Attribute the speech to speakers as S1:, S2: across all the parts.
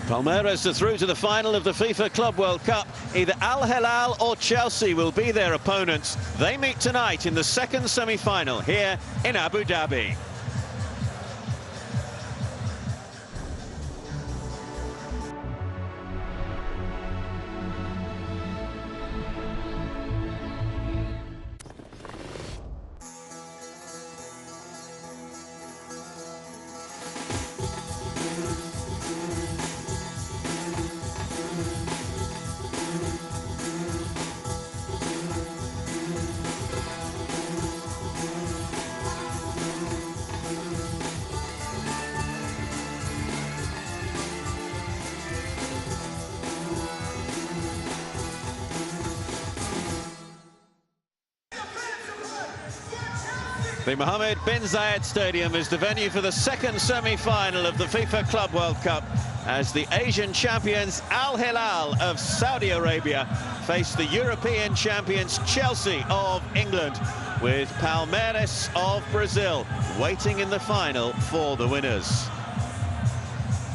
S1: Palmeiras are through to the final of the FIFA Club World Cup. Either Al Hilal or Chelsea will be their opponents. They meet tonight in the second semi-final here in Abu Dhabi. The Mohammed bin Zayed Stadium is the venue for the second semi-final of the FIFA Club World Cup as the Asian champions Al Hilal of Saudi Arabia face the European champions Chelsea of England, with Palmeiras of Brazil waiting in the final for the winners.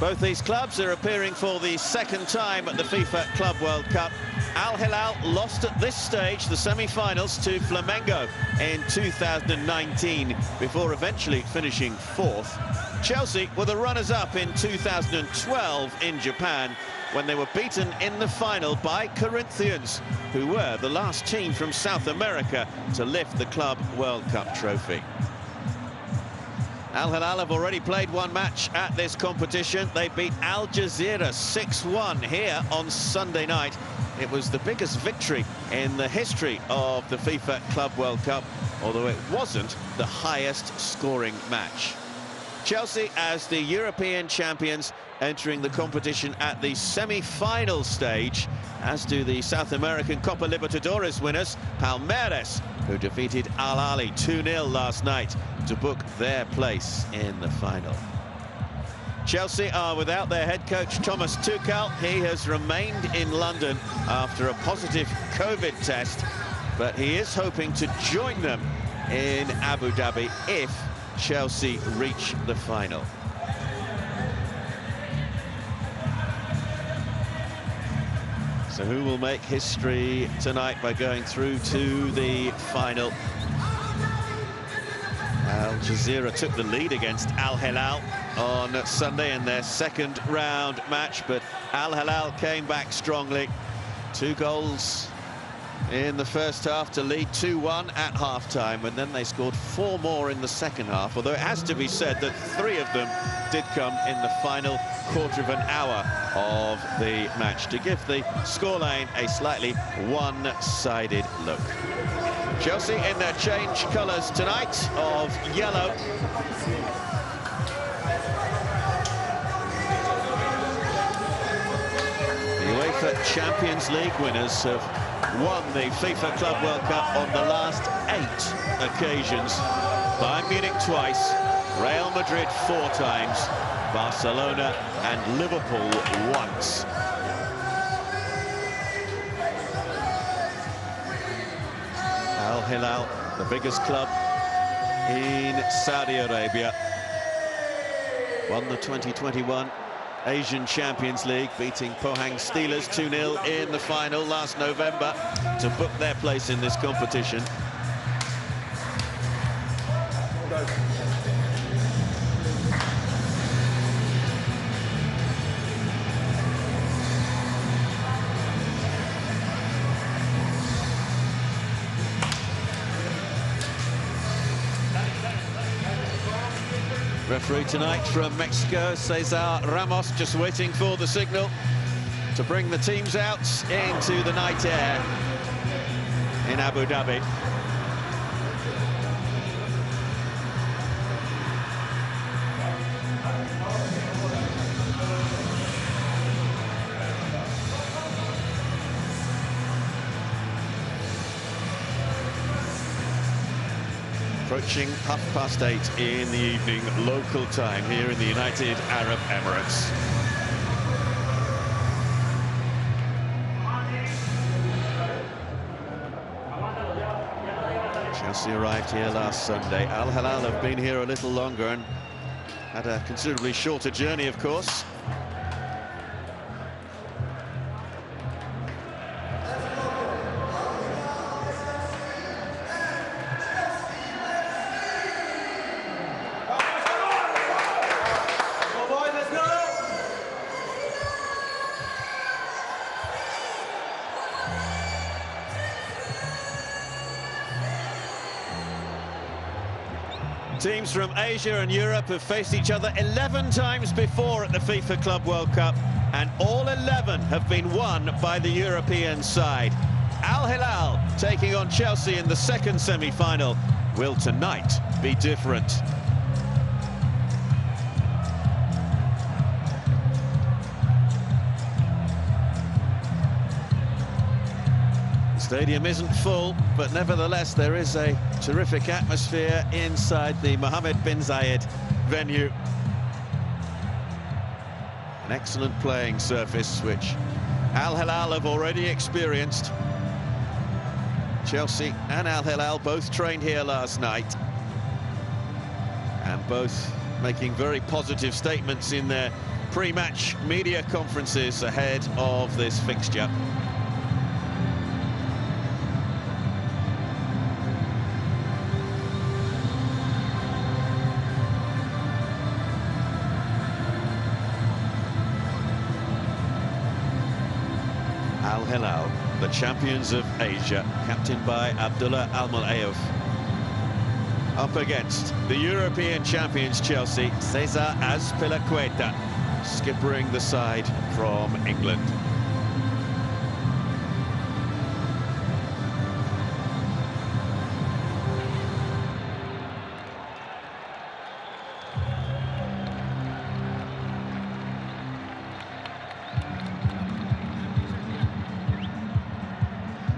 S1: Both these clubs are appearing for the second time at the FIFA Club World Cup. Al Hilal lost at this stage the semi-finals to Flamengo in 2019 before eventually finishing fourth. Chelsea were the runners-up in 2012 in Japan when they were beaten in the final by Corinthians, who were the last team from South America to lift the Club World Cup trophy. Al Hilal have already played one match at this competition. They beat Al Jazeera 6-1 here on Sunday night. It was the biggest victory in the history of the FIFA Club World Cup, although it wasn't the highest scoring match. Chelsea, as the European champions, entering the competition at the semi-final stage, as do the South American Copa Libertadores winners, Palmeiras, who defeated Al Ahly 2-0 last night to book their place in the final. Chelsea are without their head coach Thomas Tuchel. He has remained in London after a positive COVID test, but he is hoping to join them in Abu Dhabi if Chelsea reach the final. So who will make history tonight by going through to the final? Al Jazeera took the lead against Al Hilal on Sunday in their second round match, but Al Hilal came back strongly. 2 goals in the first half to lead 2-1 at half-time, and then they scored 4 more in the second half, although it has to be said that 3 of them did come in the final quarter of an hour of the match to give the scoreline a slightly one-sided look. Chelsea in their change colours tonight of yellow. The UEFA Champions League winners have won the FIFA Club World Cup on the last 8 occasions. Bayern Munich twice, Real Madrid 4 times, Barcelona and Liverpool once. Al Hilal, the biggest club in Saudi Arabia, won the 2021 Asian Champions League, beating Pohang Steelers 2-0 in the final last November to book their place in this competition. Referee tonight from Mexico, Cesar Ramos, just waiting for the signal to bring the teams out into the night air in Abu Dhabi. Approaching 8:30 in the evening, local time here in the United Arab Emirates. Chelsea arrived here last Sunday. Al Hilal have been here a little longer and had a considerably shorter journey, of course. Teams from Asia and Europe have faced each other 11 times before at the FIFA Club World Cup, and all 11 have been won by the European side. Al Hilal taking on Chelsea in the second semi-final. Will tonight be different? Stadium isn't full, but nevertheless there is a terrific atmosphere inside the Mohammed bin Zayed venue. An excellent playing surface, which Al Hilal have already experienced. Chelsea and Al Hilal both trained here last night, and both making very positive statements in their pre-match media conferences ahead of this fixture. Al Hilal, the champions of Asia, captained by Abdullah Al-Mulayyaf, up against the European champions Chelsea, Cesar Azpilicueta, skippering the side from England.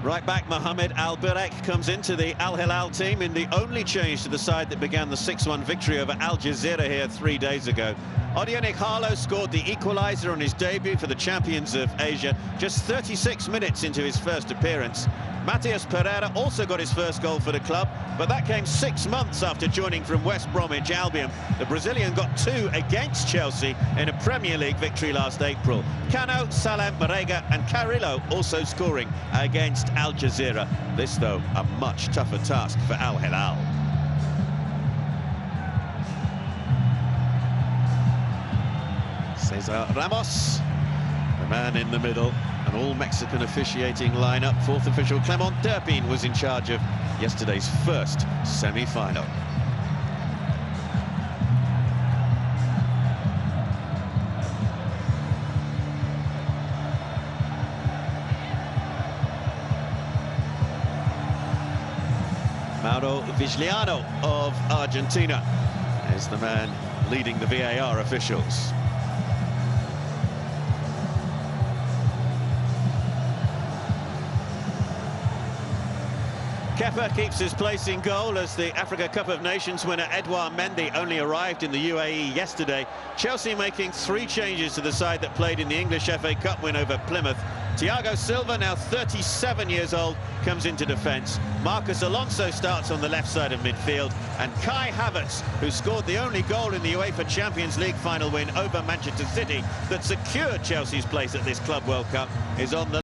S1: Right back, Mohamed Al Burek comes into the Al Hilal team in the only change to the side that began the 6-1 victory over Al Jazeera here 3 days ago. Odion Ighalo scored the equaliser on his debut for the champions of Asia just 36 minutes into his first appearance. Matheus Pereira also got his first goal for the club, but that came 6 months after joining from West Bromwich Albion. The Brazilian got 2 against Chelsea in a Premier League victory last April. Cano, Salem, Marega and Carrillo also scoring against Al Jazeera. This, though, a much tougher task for Al Hilal. Cesar Ramos, the man in the middle. An all-Mexican officiating lineup. Fourth official Clement Turpin was in charge of yesterday's first semi-final. Mauro Vigliano of Argentina is the man leading the VAR officials. Kepa keeps his place in goal as the Africa Cup of Nations winner Edouard Mendy only arrived in the UAE yesterday. Chelsea making 3 changes to the side that played in the English FA Cup win over Plymouth. Thiago Silva, now 37 years old, comes into defence. Marcos Alonso starts on the left side of midfield, and Kai Havertz, who scored the only goal in the UEFA Champions League final win over Manchester City that secured Chelsea's place at this Club World Cup, is on the